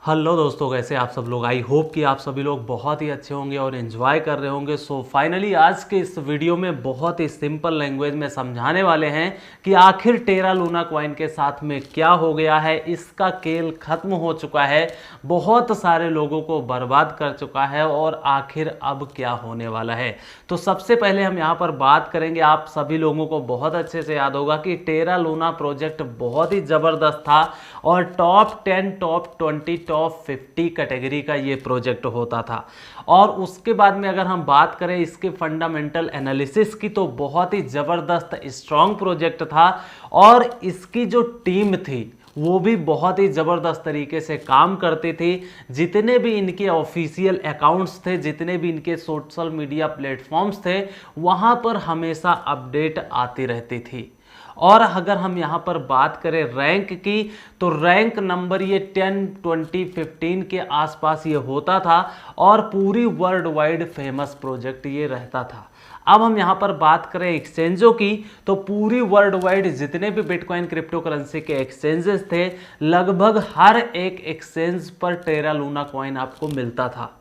Hello दोस्तों, कैसे आप सब लोग। आई होप कि आप सभी लोग बहुत ही अच्छे होंगे और एंजॉय कर रहे होंगे। सो फाइनली आज के इस वीडियो में बहुत ही सिंपल लैंग्वेज में समझाने वाले हैं कि आखिर टेरा लूना कॉइन के साथ में क्या हो गया है। इसका खेल खत्म हो चुका है, बहुत सारे लोगों को बर्बाद कर चुका है और आखिर अब क्या होने वाला है। तो सबसे पहले हम यहाँ पर बात करेंगे, आप सभी लोगों को बहुत अच्छे से याद होगा कि टेरा लूना प्रोजेक्ट बहुत ही ज़बरदस्त था और टॉप 10, टॉप 20, टॉप 50 कैटेगरी का ये प्रोजेक्ट होता था। और उसके बाद में अगर हम बात करें इसके फंडामेंटल एनालिसिस की, तो बहुत ही ज़बरदस्त स्ट्रॉन्ग प्रोजेक्ट था और इसकी जो टीम थी वो भी बहुत ही ज़बरदस्त तरीके से काम करती थी। जितने भी इनके ऑफिशियल अकाउंट्स थे, जितने भी इनके सोशल मीडिया प्लेटफॉर्म्स थे, वहाँ पर हमेशा अपडेट आती रहती थी। और अगर हम यहाँ पर बात करें रैंक की, तो रैंक नंबर ये 10, 20, 15 के आसपास ये होता था और पूरी वर्ल्ड वाइड फेमस प्रोजेक्ट ये रहता था। अब हम यहाँ पर बात करें एक्सचेंजों की, तो पूरी वर्ल्ड वाइड जितने भी बिटकॉइन क्रिप्टो करेंसी के एक्सचेंजेस थे, लगभग हर एक एक्सचेंज पर टेरा लूना कॉइन आपको मिलता था।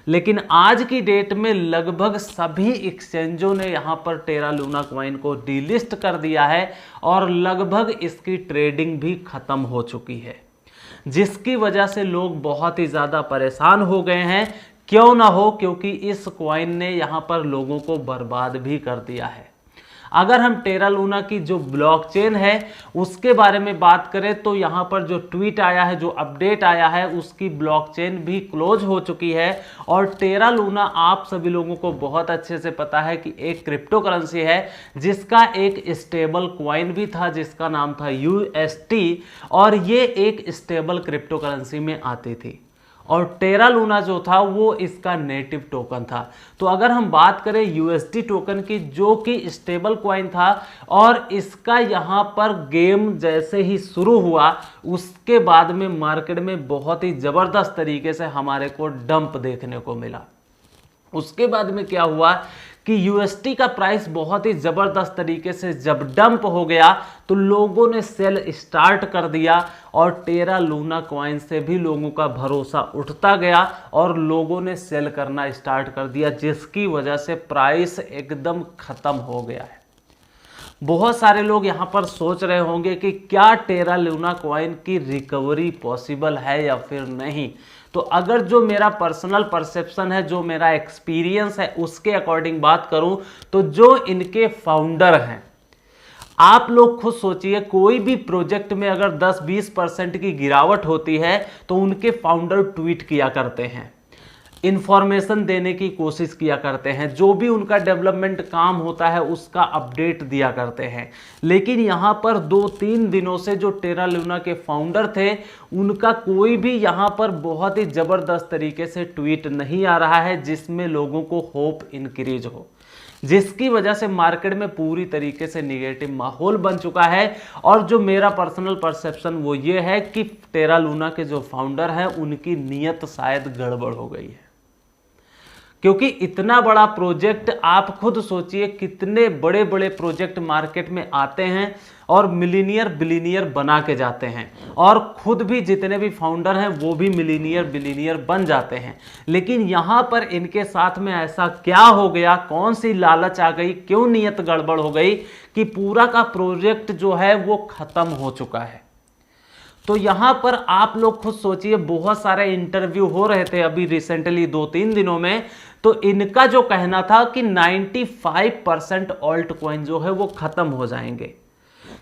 लेकिन आज की डेट में लगभग सभी एक्सचेंजों ने यहाँ पर टेरा लूना कॉइन को डीलिस्ट कर दिया है और लगभग इसकी ट्रेडिंग भी खत्म हो चुकी है, जिसकी वजह से लोग बहुत ही ज़्यादा परेशान हो गए हैं। क्यों ना हो, क्योंकि इस कॉइन ने यहाँ पर लोगों को बर्बाद भी कर दिया है। अगर हम टेरा लूना की जो ब्लॉकचेन है उसके बारे में बात करें, तो यहाँ पर जो ट्वीट आया है, जो अपडेट आया है, उसकी ब्लॉकचेन भी क्लोज हो चुकी है। और टेरा लूना आप सभी लोगों को बहुत अच्छे से पता है कि एक क्रिप्टो करेंसी है जिसका एक स्टेबल कॉइन भी था जिसका नाम था UST, और ये एक स्टेबल क्रिप्टो करेंसी में आती थी और टेरा लूना जो था वो इसका नेटिव टोकन था। तो अगर हम बात करें USD टोकन की, जो कि स्टेबल कॉइन था, और इसका यहाँ पर गेम जैसे ही शुरू हुआ उसके बाद में मार्केट में बहुत ही ज़बरदस्त तरीके से हमारे को डंप देखने को मिला। उसके बाद में क्या हुआ कि USD का प्राइस बहुत ही ज़बरदस्त तरीके से जब डंप हो गया तो लोगों ने सेल स्टार्ट कर दिया और टेरा लूना कॉइन से भी लोगों का भरोसा उठता गया और लोगों ने सेल करना स्टार्ट कर दिया, जिसकी वजह से प्राइस एकदम ख़त्म हो गया है। बहुत सारे लोग यहाँ पर सोच रहे होंगे कि क्या टेरा लूना कॉइन की रिकवरी पॉसिबल है या फिर नहीं। तो अगर जो मेरा पर्सनल परसेप्शन है, जो मेरा एक्सपीरियंस है, उसके अकॉर्डिंग बात करूं, तो जो इनके फाउंडर हैं, आप लोग खुद सोचिए, कोई भी प्रोजेक्ट में अगर 10-20% की गिरावट होती है तो उनके फाउंडर ट्वीट किया करते हैं, इंफॉर्मेशन देने की कोशिश किया करते हैं, जो भी उनका डेवलपमेंट काम होता है उसका अपडेट दिया करते हैं। लेकिन यहाँ पर 2-3 दिनों से जो टेरा लूना के फाउंडर थे, उनका कोई भी यहाँ पर बहुत ही ज़बरदस्त तरीके से ट्वीट नहीं आ रहा है जिसमें लोगों को होप इंक्रीज हो, जिसकी वजह से मार्केट में पूरी तरीके से निगेटिव माहौल बन चुका है। और जो मेरा पर्सनल परसेप्शन वो ये है कि टेरा लूना के जो फाउंडर हैं उनकी नीयत शायद गड़बड़ हो गई है, क्योंकि इतना बड़ा प्रोजेक्ट, आप खुद सोचिए कितने बड़े बड़े प्रोजेक्ट मार्केट में आते हैं और मिलीनियर बिलीनियर बना के जाते हैं, और खुद भी जितने भी फाउंडर हैं वो भी मिलीनियर बिलीनियर बन जाते हैं। लेकिन यहाँ पर इनके साथ में ऐसा क्या हो गया, कौन सी लालच आ गई, क्यों नीयत गड़बड़ हो गई कि पूरा का प्रोजेक्ट जो है वो खत्म हो चुका है। तो यहाँ पर आप लोग खुद सोचिए, बहुत सारे इंटरव्यू हो रहे थे अभी रिसेंटली 2-3 दिनों में, तो इनका जो कहना था कि 95% ऑल्ट कॉइन जो है वो खत्म हो जाएंगे,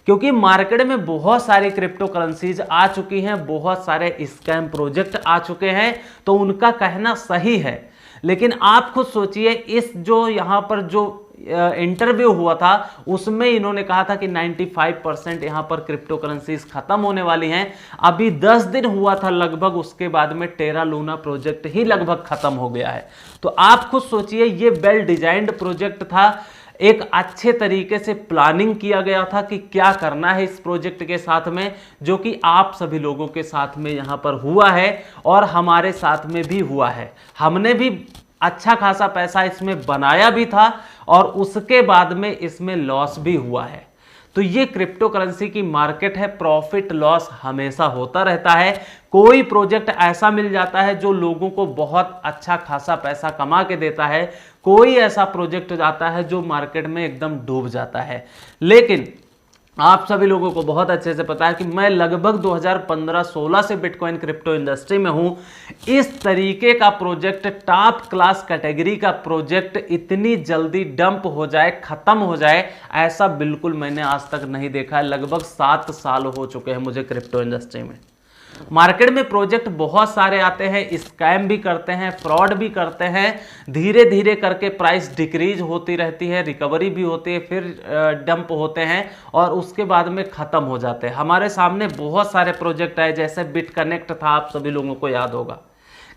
क्योंकि मार्केट में बहुत सारी क्रिप्टो करेंसीज आ चुकी हैं, बहुत सारे स्कैम प्रोजेक्ट आ चुके हैं। तो उनका कहना सही है, लेकिन आप खुद सोचिए, इस जो यहाँ पर जो इंटरव्यू हुआ था उसमें इन्होंने कहा था कि 95% यहाँ पर क्रिप्टो करेंसीज खत्म होने वाली हैं। अभी 10 दिन हुआ था लगभग, उसके बाद में टेरा लूना प्रोजेक्ट ही लगभग खत्म हो गया है। तो आप खुद सोचिए, ये वेल डिजाइंड प्रोजेक्ट था, एक अच्छे तरीके से प्लानिंग किया गया था कि क्या करना है इस प्रोजेक्ट के साथ में, जो कि आप सभी लोगों के साथ में यहाँ पर हुआ है और हमारे साथ में भी हुआ है। हमने भी अच्छा खासा पैसा इसमें बनाया भी था और उसके बाद में इसमें लॉस भी हुआ है। तो ये क्रिप्टो करेंसी की मार्केट है, प्रॉफिट लॉस हमेशा होता रहता है। कोई प्रोजेक्ट ऐसा मिल जाता है जो लोगों को बहुत अच्छा खासा पैसा कमा के देता है, कोई ऐसा प्रोजेक्ट आता है जो मार्केट में एकदम डूब जाता है। लेकिन आप सभी लोगों को बहुत अच्छे से पता है कि मैं लगभग 2015-16 से बिटकॉइन क्रिप्टो इंडस्ट्री में हूं। इस तरीके का प्रोजेक्ट, टॉप क्लास कैटेगरी का प्रोजेक्ट इतनी जल्दी डंप हो जाए, खत्म हो जाए, ऐसा बिल्कुल मैंने आज तक नहीं देखा है। लगभग 7 साल हो चुके हैं मुझे क्रिप्टो इंडस्ट्री में। मार्केट में प्रोजेक्ट बहुत सारे आते हैं, स्कैम भी करते हैं, फ्रॉड भी करते हैं, धीरे धीरे करके प्राइस डिक्रीज होती रहती है, रिकवरी भी होती है, फिर डंप होते हैं और उसके बाद में खत्म हो जाते हैं। हमारे सामने बहुत सारे प्रोजेक्ट आए, जैसे बिटकनेक्ट था, आप सभी लोगों को याद होगा।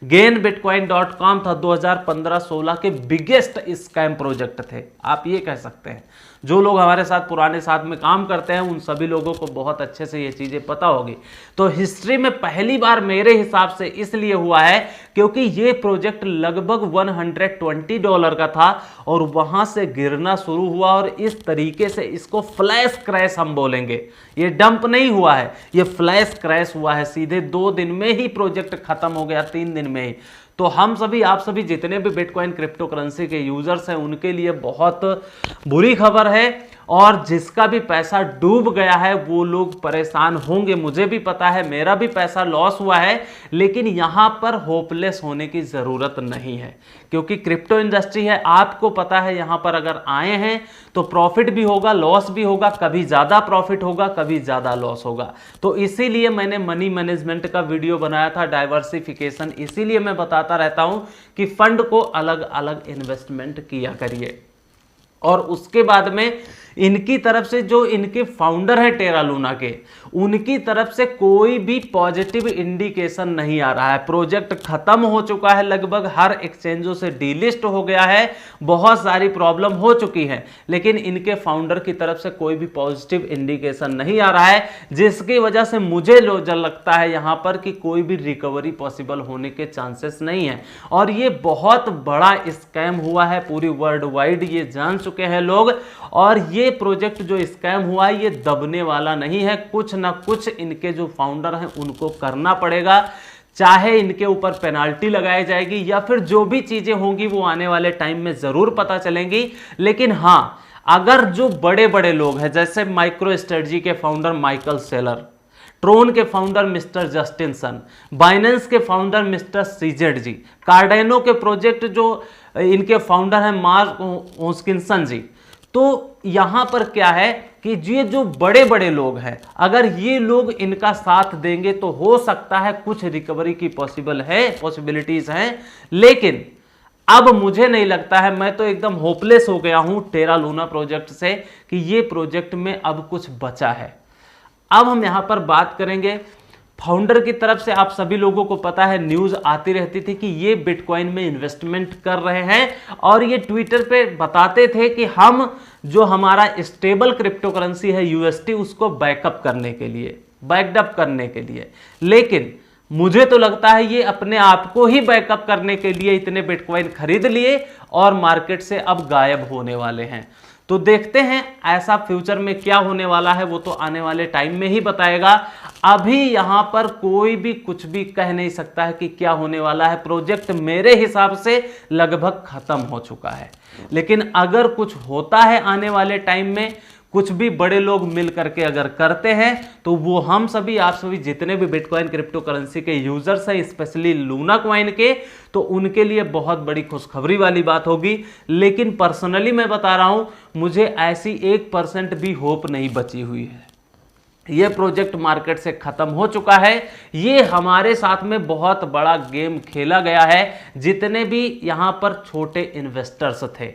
gainbitcoin.com था 2015-16 के बिगेस्ट स्कैम प्रोजेक्ट थे, आप ये कह सकते हैं। जो लोग हमारे साथ पुराने साथ में काम करते हैं उन सभी लोगों को बहुत अच्छे से ये चीजें पता होगी। तो हिस्ट्री में पहली बार मेरे हिसाब से इसलिए हुआ है क्योंकि ये प्रोजेक्ट लगभग $120 का था और वहां से गिरना शुरू हुआ और इस तरीके से इसको फ्लैश क्रैश हम बोलेंगे। ये डंप नहीं हुआ है, ये फ्लैश क्रैश हुआ है। सीधे 2 दिन में ही प्रोजेक्ट खत्म हो गया, 3 दिन में ही। तो हम सभी, आप सभी जितने भी बिटकॉइन क्रिप्टो करेंसी के यूजर्स हैं उनके लिए बहुत बुरी खबर है, और जिसका भी पैसा डूब गया है वो लोग परेशान होंगे। मुझे भी पता है, मेरा भी पैसा लॉस हुआ है, लेकिन यहां पर होपलेस होने की जरूरत नहीं है क्योंकि क्रिप्टो इंडस्ट्री है। आपको पता है यहां पर अगर आए हैं तो प्रॉफिट भी होगा, लॉस भी होगा, कभी ज्यादा प्रॉफिट होगा, कभी ज्यादा लॉस होगा। तो इसीलिए मैंने मनी मैनेजमेंट का वीडियो बनाया था, डाइवर्सिफिकेशन। इसीलिए मैं बताता रहता हूं कि फंड को अलग अलग इन्वेस्टमेंट किया करिए। और उसके बाद में इनकी तरफ से, जो इनके फाउंडर है टेरा लूना के, उनकी तरफ से कोई भी पॉजिटिव इंडिकेशन नहीं आ रहा है। प्रोजेक्ट खत्म हो चुका है, लगभग हर एक्सचेंजों से डीलिस्ट हो गया है, बहुत सारी प्रॉब्लम हो चुकी है, लेकिन इनके फाउंडर की तरफ से कोई भी पॉजिटिव इंडिकेशन नहीं आ रहा है, जिसकी वजह से मुझे लगता है यहां पर कि कोई भी रिकवरी पॉसिबल होने के चांसेस नहीं है। और ये बहुत बड़ा स्कैम हुआ है, पूरी वर्ल्ड वाइड ये जान चुके हैं लोग। और ये प्रोजेक्ट जो स्कैम हुआ है ये दबने वाला नहीं है, कुछ ना कुछ इनके जो फाउंडर हैं उनको करना पड़ेगा। चाहे इनके ऊपर पेनाल्टी लगाई जाएगी या फिर जो भी चीजें होंगी वो आने वाले टाइम में जरूर पता चलेंगी। लेकिन हां, अगर जो बड़े बड़े लोग हैं, जैसे माइक्रो स्ट्रेटजी के फाउंडर माइकल सेलर, ट्रोन के founder mister Justin Sun, Binance के founder mister CZ ji, Cardano के प्रोजेक्ट जो इनके फाउंडर हैं मार्क होस्किंसन जी, तो यहां पर क्या है कि ये जो बड़े बड़े लोग हैं, अगर ये लोग इनका साथ देंगे तो हो सकता है कुछ रिकवरी की पॉसिबिलिटीज हैं। लेकिन अब मुझे नहीं लगता है, मैं तो एकदम होपलेस हो गया हूं टेरा लूना प्रोजेक्ट से कि ये प्रोजेक्ट में अब कुछ बचा है। अब हम यहां पर बात करेंगे फाउंडर की तरफ से। आप सभी लोगों को पता है, न्यूज आती रहती थी कि ये बिटकॉइन में इन्वेस्टमेंट कर रहे हैं और ये ट्विटर पे बताते थे कि हम जो हमारा स्टेबल क्रिप्टो करेंसी है यूएसटी, उसको बैकअप करने के लिए, बैकडअप करने के लिए। लेकिन मुझे तो लगता है ये अपने आप को ही बैकअप करने के लिए इतने बिटकॉइन खरीद लिए और मार्केट से अब गायब होने वाले हैं। तो देखते हैं ऐसा फ्यूचर में क्या होने वाला है, वो तो आने वाले टाइम में ही बताएगा। अभी यहां पर कोई भी कुछ भी कह नहीं सकता है कि क्या होने वाला है। प्रोजेक्ट मेरे हिसाब से लगभग खत्म हो चुका है, लेकिन अगर कुछ होता है आने वाले टाइम में, कुछ भी बड़े लोग मिल करके अगर करते हैं, तो वो हम सभी, आप सभी जितने भी बिटकॉइन क्रिप्टो करेंसी के यूजर्स हैं, स्पेशली लूना कॉइन के, तो उनके लिए बहुत बड़ी खुशखबरी वाली बात होगी। लेकिन पर्सनली मैं बता रहा हूं, मुझे ऐसी 1% भी होप नहीं बची हुई है। ये प्रोजेक्ट मार्केट से खत्म हो चुका है। ये हमारे साथ में बहुत बड़ा गेम खेला गया है। जितने भी यहां पर छोटे इन्वेस्टर्स थे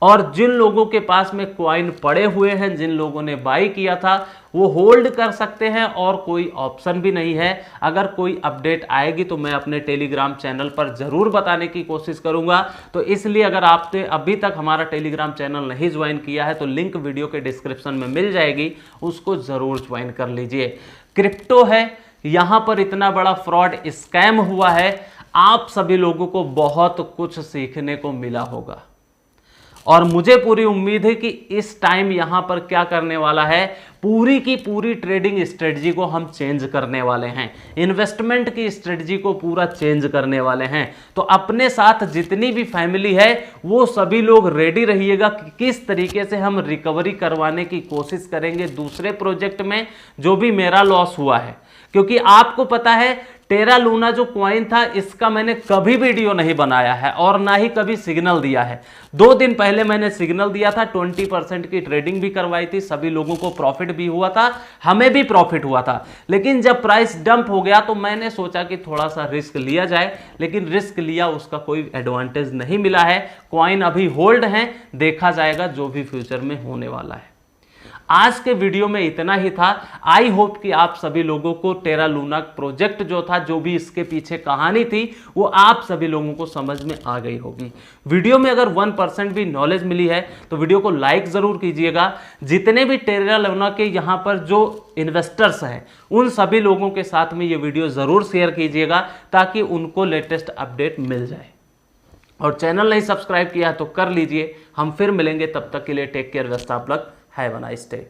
और जिन लोगों के पास में कॉइन पड़े हुए हैं, जिन लोगों ने बाई किया था, वो होल्ड कर सकते हैं और कोई ऑप्शन भी नहीं है। अगर कोई अपडेट आएगी तो मैं अपने टेलीग्राम चैनल पर जरूर बताने की कोशिश करूंगा। तो इसलिए अगर आपने अभी तक हमारा टेलीग्राम चैनल नहीं ज्वाइन किया है तो लिंक वीडियो के डिस्क्रिप्शन में मिल जाएगी, उसको जरूर ज्वाइन कर लीजिए। क्रिप्टो है, यहां पर इतना बड़ा फ्रॉड स्कैम हुआ है, आप सभी लोगों को बहुत कुछ सीखने को मिला होगा। और मुझे पूरी उम्मीद है कि इस टाइम यहां पर क्या करने वाला है, पूरी की पूरी ट्रेडिंग स्ट्रेटजी को हम चेंज करने वाले हैं, इन्वेस्टमेंट की स्ट्रेटजी को पूरा चेंज करने वाले हैं। तो अपने साथ जितनी भी फैमिली है वो सभी लोग रेडी रहिएगा कि किस तरीके से हम रिकवरी करवाने की कोशिश करेंगे दूसरे प्रोजेक्ट में जो भी मेरा लॉस हुआ है। क्योंकि आपको पता है टेरा लूना जो कॉइन था इसका मैंने कभी वीडियो नहीं बनाया है और ना ही कभी सिग्नल दिया है। 2 दिन पहले मैंने सिग्नल दिया था, 20% की ट्रेडिंग भी करवाई थी, सभी लोगों को प्रॉफिट भी हुआ था, हमें भी प्रॉफिट हुआ था। लेकिन जब प्राइस डंप हो गया तो मैंने सोचा कि थोड़ा सा रिस्क लिया जाए, लेकिन रिस्क लिया उसका कोई एडवांटेज नहीं मिला है। कॉइन अभी होल्ड है, देखा जाएगा जो भी फ्यूचर में होने वाला है। आज के वीडियो में इतना ही था। आई होप कि आप सभी लोगों को टेरा लूना प्रोजेक्ट जो था, जो भी इसके पीछे कहानी थी, वो आप सभी लोगों को समझ में आ गई होगी। वीडियो में अगर 1% भी नॉलेज मिली है तो वीडियो को लाइक जरूर कीजिएगा। जितने भी टेरा लूना के यहाँ पर जो इन्वेस्टर्स हैं उन सभी लोगों के साथ में ये वीडियो जरूर शेयर कीजिएगा ताकि उनको लेटेस्ट अपडेट मिल जाए। और चैनल नहीं सब्सक्राइब किया है तो कर लीजिए। हम फिर मिलेंगे, तब तक के लिए take care, best of luck, have a nice day.